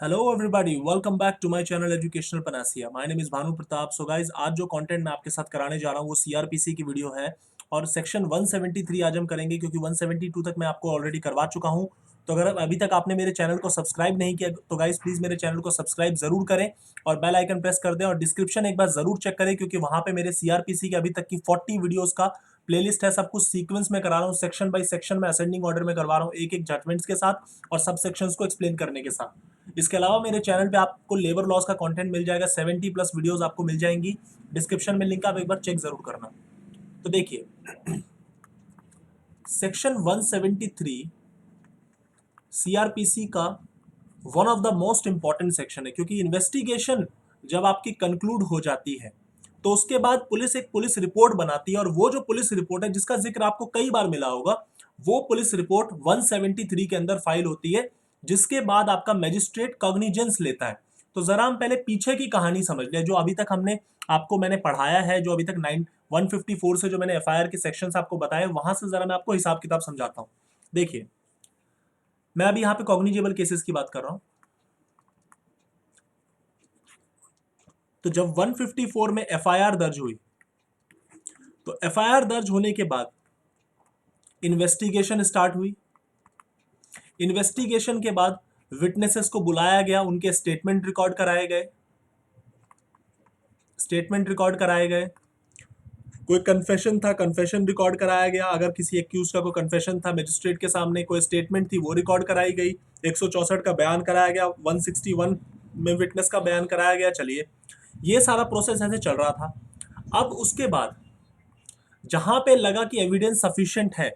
Hello everybody, welcome back to my channel educational panacea. My name is Bhanu Pratap. So guys, आज जो content मैं आपके साथ कराने जा रहा हूँ वो सीआरपीसी की वीडियो है और सेक्शन 173 आज हम करेंगे, क्योंकि 172 तक मैं आपको ऑलरेडी करवा चुका हूँ। तो अगर अभी तक आपने मेरे चैनल को सब्सक्राइब नहीं किया तो गाइज प्लीज़ मेरे चैनल को सब्सक्राइब जरूर करें और बेल आइकन प्रेस कर दें और डिस्क्रिप्शन एक बार जरूर चेक करें, क्योंकि वहाँ पे मेरे सीआरपीसी के अभी तक की 40 वीडियोज़ का प्लेलिस्ट है। सब कुछ सीक्वेंस में करा रहा हूँ, सेक्शन बाय सेक्शन में असेंडिंग ऑर्डर में करवा रहा हूँ, एक एक जजमेंट्स के साथ और सब सेक्शंस को एक्सप्लेन करने के साथ। इसके अलावा मेरे चैनल पे आपको लेबर लॉस का कंटेंट मिल जाएगा, 70 प्लस वीडियोस आपको मिल जाएंगी। डिस्क्रिप्शन में लिंक आप एक बार चेक जरूर करना। तो देखिए, सेक्शन 173 सीआरपीसी का one of the most important section है, क्योंकि इन्वेस्टिगेशन जब आपकी कंक्लूड हो जाती है तो उसके बाद पुलिस एक पुलिस रिपोर्ट बनाती है, और वो जो पुलिस रिपोर्ट है जिसका जिक्र आपको कई बार मिला होगा, वो पुलिस रिपोर्ट 173 के अंदर फाइल होती है, जिसके बाद आपका मैजिस्ट्रेट कॉग्निजेंस लेता है। तो जरा हम पहले पीछे की कहानी समझ लें, जो अभी तक मैंने पढ़ाया है, जो अभी तक 154 से जो मैंने एफआईआर के सेक्शंस आपको बताए, वहां से जरा मैं आपको हिसाब किताब समझाता हूँ। देखिए, मैं अभी यहाँ पे कॉग्निजेबल केसेस की बात कर रहा हूँ। तो जब 154 में एफआईआर दर्ज हुई, तो एफआईआर दर्ज होने के बाद इन्वेस्टिगेशन स्टार्ट हुई। इन्वेस्टिगेशन के बाद विटनेसेस को बुलाया गया, उनके स्टेटमेंट रिकॉर्ड कराए गए। कोई कन्फेशन था, कन्फेशन रिकॉर्ड कराया गया। अगर किसी एक्यूज का कोई कन्फेशन था मजिस्ट्रेट के सामने, कोई स्टेटमेंट थी वो रिकॉर्ड कराई गई। 164 का बयान कराया गया, 161 में विटनेस का बयान कराया गया। चलिए, ये सारा प्रोसेस ऐसे चल रहा था। अब उसके बाद जहां पे लगा कि एविडेंस सफिशिएंट है,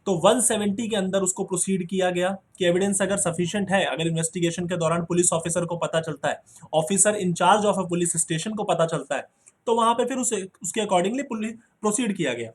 तो 170 के अंदर उसको प्रोसीड किया गया कि एविडेंस अगर सफिशिएंट है, अगर इन्वेस्टिगेशन के दौरान पुलिस ऑफिसर को पता चलता है, officer in charge of a police station को पता चलता है, तो वहां पे फिर उसके अकॉर्डिंगली प्रोसीड किया गया।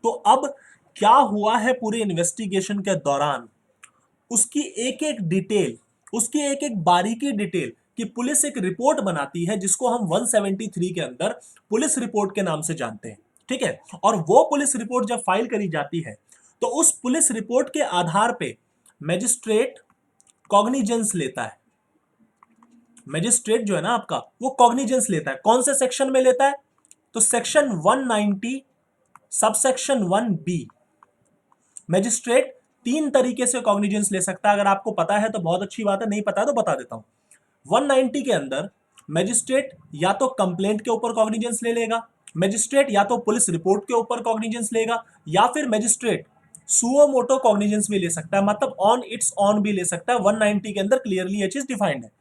तो अब क्या हुआ है पूरे इन्वेस्टिगेशन के दौरान, उसकी एक एक डिटेल, उसकी एक एक बारीकी डिटेल, कि पुलिस एक रिपोर्ट बनाती है जिसको हम 173 के अंदर पुलिस रिपोर्ट के नाम से जानते हैं। ठीक है, और वो पुलिस रिपोर्ट जब फाइल करी जाती है, तो उस पुलिस रिपोर्ट के आधार पे मैजिस्ट्रेट कॉग्निजेंस लेता है। मैजिस्ट्रेट जो है ना आपका, वो कॉग्निजेंस लेता है। कौन से सेक्शन में लेता है? तो सेक्शन 190 सबसेक्शन 1B। मैजिस्ट्रेट तीन तरीके से कॉग्निजेंस ले सकता है। अगर आपको पता है तो बहुत अच्छी बात है, नहीं पता है तो बता देता हूं। 190 के अंदर मैजिस्ट्रेट या तो कंप्लेंट के ऊपर कॉग्निजेंस ले लेगा, मैजिस्ट्रेट या तो पुलिस रिपोर्ट के ऊपर कॉग्निजेंस लेगा, या फिर मैजिस्ट्रेट सुओ मोटो कॉग्निजेंस भी ले सकता है, मतलब ऑन इट्स ऑन भी ले सकता है। 190 के अंदर क्लियरली ये चीज डिफाइंड है।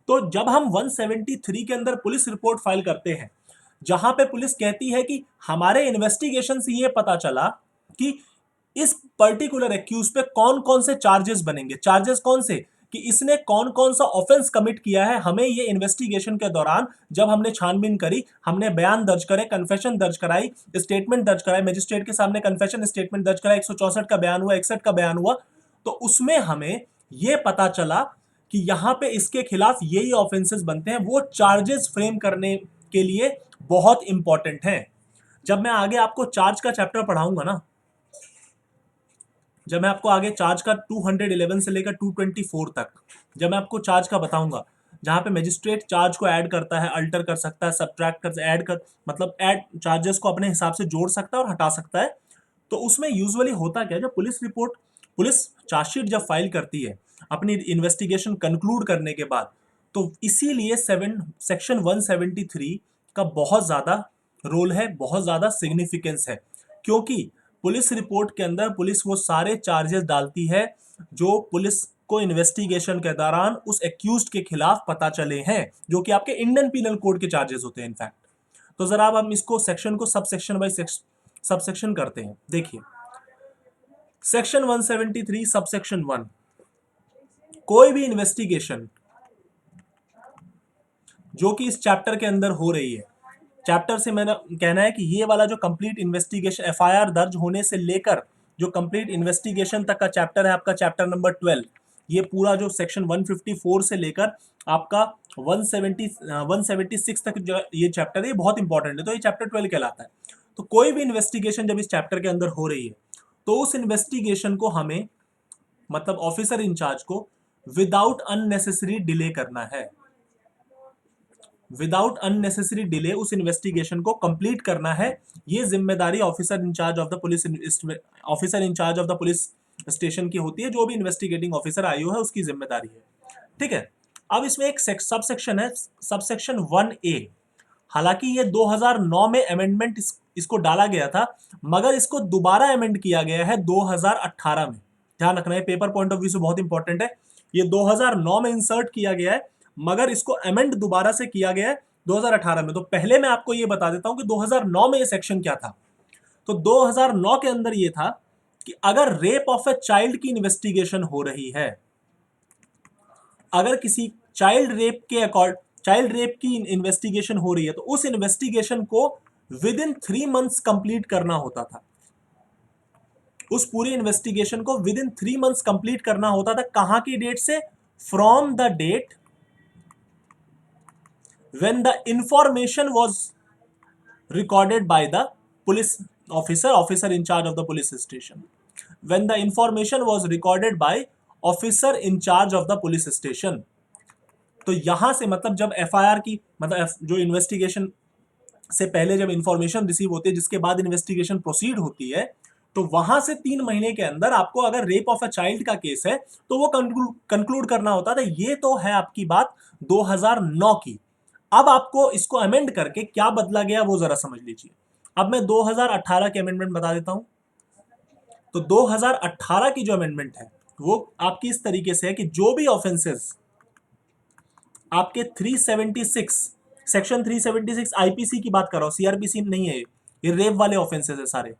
तो जब हम 173 के अंदर पुलिस रिपोर्ट फाइल करते हैं, जहां पे पुलिस कहती है कि हमारे इन्वेस्टिगेशन से ये पता चला कि इस पर्टिकुलर एक्यूज पे कौन कौन से चार्जेस बनेंगे। चार्जेस कौन से? कि इसने कौन कौन सा ऑफेंस कमिट किया है, हमें ये इन्वेस्टिगेशन के दौरान जब हमने छानबीन करी, हमने बयान दर्ज करे, कन्फेशन दर्ज कराई, स्टेटमेंट दर्ज कराई, मजिस्ट्रेट के सामने कन्फेशन स्टेटमेंट दर्ज कराई, 164 का बयान हुआ, 61 का बयान हुआ, तो उसमें हमें ये पता चला कि यहां पे इसके खिलाफ यही ऑफेंसेस बनते हैं। वो चार्जेस फ्रेम करने के लिए बहुत इंपॉर्टेंट है। जब मैं आगे आपको चार्ज का चैप्टर पढ़ाऊंगा ना, जब मैं आपको आगे चार्ज का 211 से लेकर 224 तक, जब मैं आपको चार्ज का बताऊंगा, जहां पे मजिस्ट्रेट चार्ज को ऐड करता है, अल्टर कर सकता है, सब्ट्रैक्ट कर, ऐड कर, मतलब ऐड चार्जेस को अपने हिसाब से जोड़ सकता है और हटा सकता है। तो उसमें यूजुअली होता क्या है, जब पुलिस चार्जशीट जब फाइल करती है अपनी इन्वेस्टिगेशन कंक्लूड करने के बाद, तो इसीलिए सेक्शन 173 का बहुत ज्यादा रोल है, बहुत ज्यादा सिग्निफिकेंस है, क्योंकि पुलिस रिपोर्ट के अंदर पुलिस वो सारे चार्जेस डालती है जो पुलिस को इन्वेस्टिगेशन के दौरान उस एक्यूज्ड के खिलाफ पता चले हैं, जो कि आपके इंडियन पीनल कोड के चार्जेस होते हैं इनफैक्ट। तो जरा अब हम इसको सेक्शन को sub section by sub section करते हैं। देखिए, सेक्शन 173 सब सेक्शन 1, कोई भी इन्वेस्टिगेशन जो कि इस चैप्टर के अंदर हो रही है, चैप्टर से मेरा कहना है कि ये वाला जो कंप्लीट इन्वेस्टिगेशन, एफआईआर दर्ज होने से लेकर जो कंप्लीट इन्वेस्टिगेशन तक का चैप्टर है आपका, चैप्टर नंबर 12, ये पूरा जो सेक्शन 154 से लेकर आपका 176 तक जो ये चैप्टर है, ये बहुत इंपॉर्टेंट है। तो ये चैप्टर 12 कहलाता है। तो कोई भी इन्वेस्टिगेशन जब इस चैप्टर के अंदर हो रही है, तो उस इन्वेस्टिगेशन को हमें, मतलब ऑफिसर इंचार्ज को, विदाउट अननेसेसरी डिले करना है, विदाउट अननेसेसरी डिले उस इन्वेस्टिगेशन को कंप्लीट करना है। ये जिम्मेदारी officer in charge of the police, officer in charge of the police station की होती है, जो भी इन्वेस्टिगेटिंग ऑफिसर आईओ है उसकी जिम्मेदारी है। ठीक है, अब इसमें एक सब सेक्शन है, सब सेक्शन 1A। हालांकि ये 2009 में अमेंडमेंट इसको डाला गया था, मगर इसको दोबारा अमेंड किया गया है 2018 में। ध्यान रखना है, पेपर पॉइंट ऑफ व्यू से बहुत इंपॉर्टेंट है। ये 2009 में इंसर्ट किया गया है, मगर इसको अमेंड दोबारा से किया गया है 2018 में। तो पहले मैं आपको ये बता देता हूं कि 2009 में ये सेक्शन क्या था। तो 2009 के अंदर ये था कि अगर रेप ऑफ ए चाइल्ड की इन्वेस्टिगेशन हो रही है, अगर किसी चाइल्ड रेप की इन्वेस्टिगेशन हो रही है, तो उस इन्वेस्टिगेशन को विद इन 3 मंथ्स कंप्लीट करना होता था। उस पूरी इन्वेस्टिगेशन को विद इन 3 मंथ्स कंप्लीट करना होता था। कहां की डेट से? From the date when the information was recorded by the police officer in charge of the police station, when the information was recorded by officer in charge of the police station। तो यहां से मतलब जब FIR की, मतलब जो investigation से पहले जब इंफॉर्मेशन रिसीव होती है, जिसके बाद इन्वेस्टिगेशन प्रोसीड होती है, तो वहां से 3 महीने के अंदर आपको अगर रेप ऑफ अ चाइल्ड का केस है तो वो कंक्लूड करना होता था। ये तो है आपकी बात 2009 की। अब आपको इसको अमेंड करके क्या बदला गया वो जरा समझ लीजिए। अब मैं 2018 के अमेंडमेंट बता देता हूं। तो 2018 की जो अमेंडमेंट है वो आपकी इस तरीके से है कि जो भी ऑफेंसेस आपके 376 सेक्शन 376 आईपीसी की बात कर रहा हूं, सीआरपीसी नहीं है ये रेप वाले ऑफेंसेस है सारे।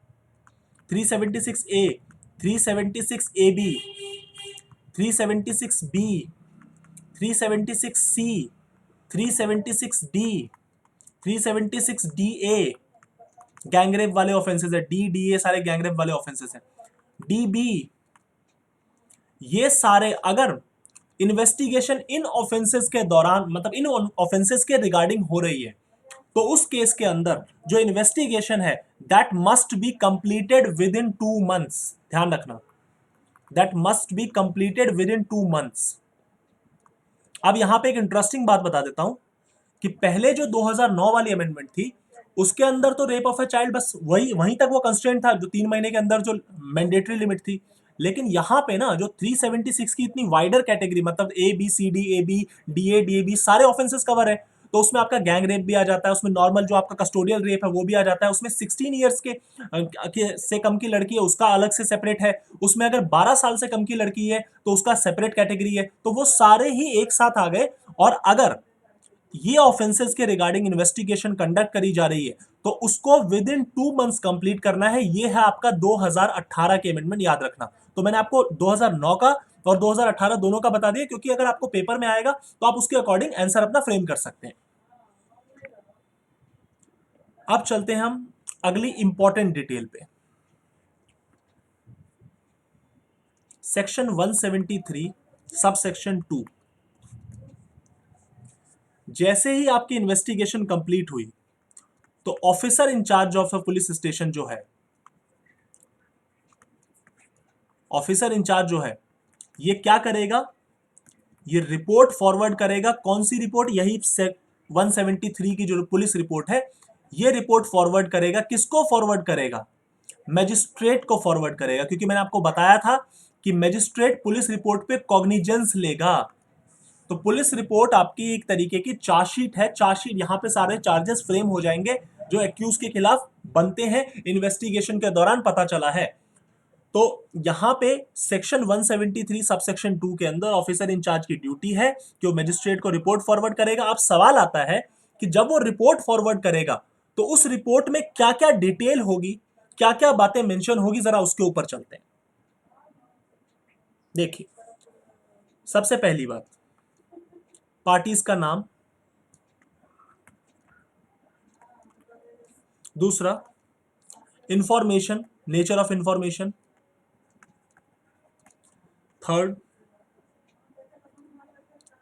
376A, 376AB, 376B, 376C, 376D, 376DA gangrape वाले ऑफेंसेस है। DDA सारे गैंगरेप वाले ऑफेंसेस हैं। DB, ये सारे अगर इन्वेस्टिगेशन इन ऑफेंसेस के दौरान, मतलब इन ऑफेंसेस के रिगार्डिंग हो रही है, तो उस केस के अंदर जो इन्वेस्टिगेशन है that must be completed with in 2 months. ध्यान रखना, that must be completed with in 2 months. अब यहां पे एक इंटरेस्टिंग बात बता देता हूं कि पहले जो 2009 वाली अमेंडमेंट थी उसके अंदर तो रेप ऑफ ए चाइल्ड बस वहीं तक वो कंस्ट्रेंट था, जो 3 महीने के अंदर जो मैंडेटरी लिमिट थी। लेकिन यहां पे ना जो 376 की इतनी वाइडर कैटेगरी, मतलब ABCD AB DA DAB सारे ऑफेंसेस कवर है, तो उसमें आपका गैंग रेप भी आ जाता है, उसमें नॉर्मल जो आपका कस्टोडियल रेप है वो भी आ जाता है, उसमें 16 ईयर्स से कम की लड़की है उसका अलग से सेपरेट है, उसमें अगर 12 साल से कम की लड़की है तो उसका सेपरेट कैटेगरी है। तो वो सारे ही एक साथ आ गए। और अगर ये ऑफेंसेस के रिगार्डिंग इन्वेस्टिगेशन कंडक्ट करी जा रही है तो उसको विद इन 2 मंथ्स कंप्लीट करना है। ये है आपका 2018 के अमेंडमेंट, याद रखना। तो मैंने आपको 2009 का और 2018 दोनों का बता दिया, क्योंकि अगर आपको पेपर में आएगा तो आप उसके अकॉर्डिंग आंसर अपना फ्रेम कर सकते हैं। अब चलते हैं हम अगली इंपॉर्टेंट डिटेल पे। Section 173 sub section 2। जैसे ही आपकी इन्वेस्टिगेशन कंप्लीट हुई तो officer in charge of police station जो है, ऑफिसर इंचार्ज जो है ये क्या करेगा? ये रिपोर्ट फॉरवर्ड करेगा। कौन सी रिपोर्ट? यही 173 की जो पुलिस रिपोर्ट है, ये रिपोर्ट फॉरवर्ड करेगा। किसको फॉरवर्ड करेगा? मैजिस्ट्रेट को फॉरवर्ड करेगा, क्योंकि मैंने आपको बताया था कि मैजिस्ट्रेट पुलिस रिपोर्ट पे कॉग्निजेंस लेगा। तो पुलिस रिपोर्ट आपकी एक तरीके की चार्जशीट है। चार्जशीट, यहां पे सारे चार्जेस फ्रेम हो जाएंगे जो एक्यूज के खिलाफ बनते हैं, इन्वेस्टिगेशन के दौरान पता चला है। तो यहां पे सेक्शन 173 सब सेक्शन 2 के अंदर ऑफिसर इंचार्ज की ड्यूटी है कि वो मजिस्ट्रेट को रिपोर्ट फॉरवर्ड करेगा। अब सवाल आता है कि जब वो रिपोर्ट फॉरवर्ड करेगा तो उस रिपोर्ट में क्या क्या डिटेल होगी, क्या क्या बातें मेंशन होगी, जरा उसके ऊपर चलते हैं। देखिए, सबसे पहली बात, पार्टीज का नाम। दूसरा, information, nature of information. Third,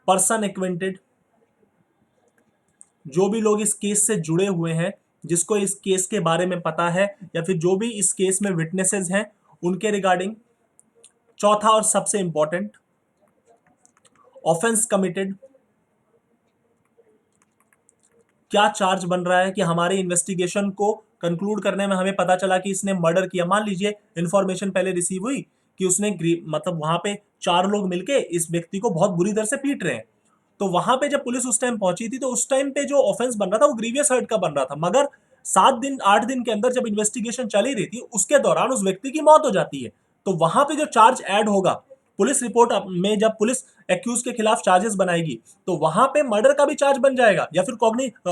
person acquainted, जो भी लोग इस केस से जुड़े हुए हैं, जिसको इस केस के बारे में पता है, या फिर जो भी इस केस में विटनेसेस हैं उनके रिगार्डिंग। चौथा और सबसे इंपॉर्टेंट, ऑफेंस कमिटेड, क्या चार्ज बन रहा है कि हमारे इन्वेस्टिगेशन को कंक्लूड करने में हमें पता चला कि इसने मर्डर किया। मान लीजिए इंफॉर्मेशन पहले रिसीव हुई कि उसने मतलब वहां पे 4 लोग मिलके इस व्यक्ति को बहुत बुरी तरह से पीट रहे हैं, तो वहां पे जब पुलिस उस टाइम पहुंची थी तो उस टाइम पे जो ऑफेंस बन रहा था वो ग्रीवियस हर्ट का बन रहा था, मगर 7 दिन 8 दिन के अंदर जब इन्वेस्टिगेशन चली रही थी उसके दौरान उस व्यक्ति की मौत हो जाती है। तो वहां पे जो चार्ज ऐड होगा पुलिस रिपोर्ट में, जब पुलिस एक्यूज के खिलाफ चार्जेस बनाएगी तो वहां पे मर्डर का भी चार्ज बन जाएगा या फिर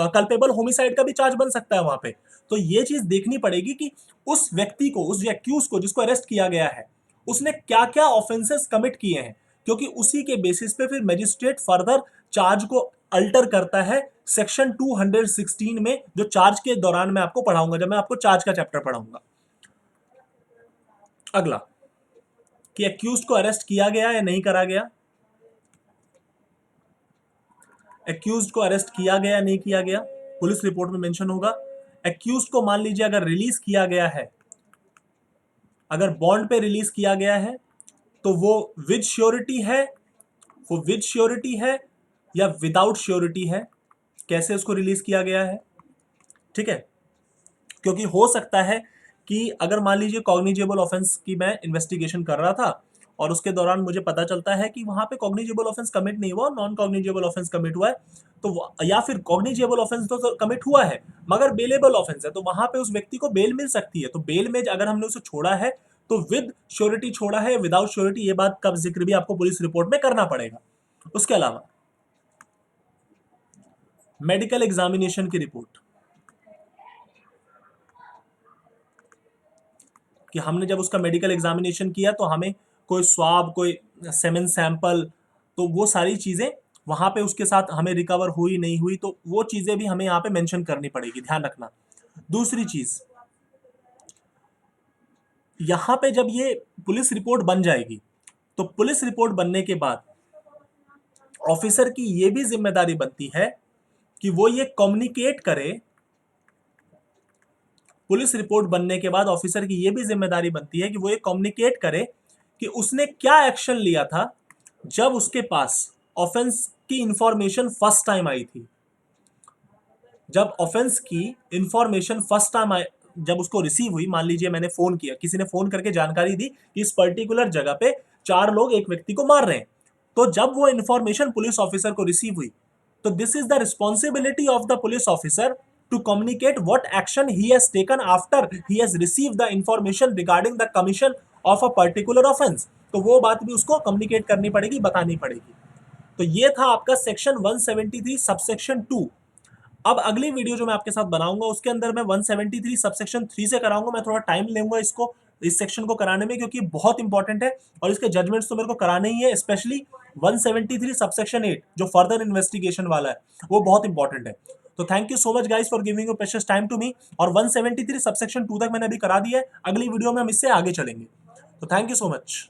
कल्पेबल होमिसाइड का भी चार्ज बन सकता है वहां पे। तो ये चीज देखनी पड़ेगी कि उस व्यक्ति को, उस एक्यूज को जिसको अरेस्ट किया गया है, उसने क्या क्या ऑफेंसेस कमिट किए हैं, क्योंकि उसी के बेसिस पे फिर मजिस्ट्रेट फर्दर चार्ज को अल्टर करता है सेक्शन 216 में, जो चार्ज के दौरान मैं आपको पढ़ाऊंगा जब मैं आपको चार्ज का चैप्टर पढ़ाऊंगा। अगला कि एक्यूज को अरेस्ट किया गया या नहीं करा गया। एक्यूज को अरेस्ट किया गया या नहीं किया गया, पुलिस रिपोर्ट में मेंशन होगा। एक्यूज को मान लीजिए अगर रिलीज किया गया है, अगर बॉन्ड पे रिलीज किया गया है तो वो विद श्योरिटी है, वो विद श्योरिटी है या विदाउट श्योरिटी है, कैसे उसको रिलीज किया गया है। ठीक है, क्योंकि हो सकता है कि अगर मान लीजिए कॉग्निजेबल ऑफेंस की मैं इन्वेस्टिगेशन कर रहा था और उसके दौरान मुझे पता चलता है कि वहां पे कॉग्निजेबल ऑफेंस कमिट नहीं हुआ, नॉन कॉग्निजेबल ऑफेंस कमिट हुआ है, तो या फिर कॉग्निजेबल ऑफेंस तो कमिट हुआ है मगर बेलेबल ऑफेंस है, तो वहां पे उस व्यक्ति को बेल मिल सकती है। तो बेल में अगर हमने उसे छोड़ा है तो विद श्योरिटी छोड़ा है, विदाउट श्योरिटी, ये बात का जिक्र भी आपको पुलिस रिपोर्ट में करना पड़ेगा। उसके अलावा मेडिकल एग्जामिनेशन की रिपोर्ट, कि हमने जब उसका मेडिकल एग्जामिनेशन किया तो हमें कोई स्वाब, कोई सेमेन सैंपल, तो वो सारी चीजें वहां पे उसके साथ हमें रिकवर हुई नहीं हुई, तो वो चीजें भी हमें यहाँ पे मेंशन करनी पड़ेगी, ध्यान रखना। दूसरी चीज, यहाँ पे जब ये पुलिस रिपोर्ट बन जाएगी तो पुलिस रिपोर्ट बनने के बाद ऑफिसर की ये भी जिम्मेदारी बनती है कि वो ये कम्युनिकेट करे, पुलिस रिपोर्ट बनने के बाद ऑफिसर की यह भी जिम्मेदारी बनती है कि वो ये कम्युनिकेट करे कि उसने क्या एक्शन लिया था जब उसके पास ऑफेंस की इंफॉर्मेशन फर्स्ट टाइम आई थी। जब ऑफेंस की इंफॉर्मेशन फर्स्ट टाइम जब उसको रिसीव हुई, मान लीजिए मैंने फोन किया, किसी ने फोन करके जानकारी दी कि इस पर्टिकुलर जगह पे 4 लोग एक व्यक्ति को मार रहे हैं, तो जब वो इंफॉर्मेशन पुलिस ऑफिसर को रिसीव हुई तो this is the responsibility of the police officer to communicate what action he has taken after he has received the information regarding the commission of a particular offense। तो वो बात भी उसको communicate करनी पड़ेगी, बतानी पड़ेगी। तो ये था आपका सेक्शन 173 सबसेक्शन 2। अब अगली वीडियो जो मैं आपके साथ बनाऊंगा उसके अंदर मैं 173 सबसेक्शन 3 से कराऊंगा। मैं थोड़ा टाइम लूंगा इसको, इस सेक्शन को कराने में, क्योंकि बहुत इंपॉर्टेंट है और इसके जजमेंट्स तो मेरे को कराने ही है। स्पेशली 173 सबसेक्शन 8 जो फर्दर इन्वेस्टिगेशन वाला है वो बहुत इंपॉर्टेंट है। तो thank you so much guys for giving your precious time to me. और 173 सबसेक्शन 2 तक मैंने अभी करा दिया है, अगली वीडियो में हम इससे आगे चलेंगे। तो थैंक यू सो मच।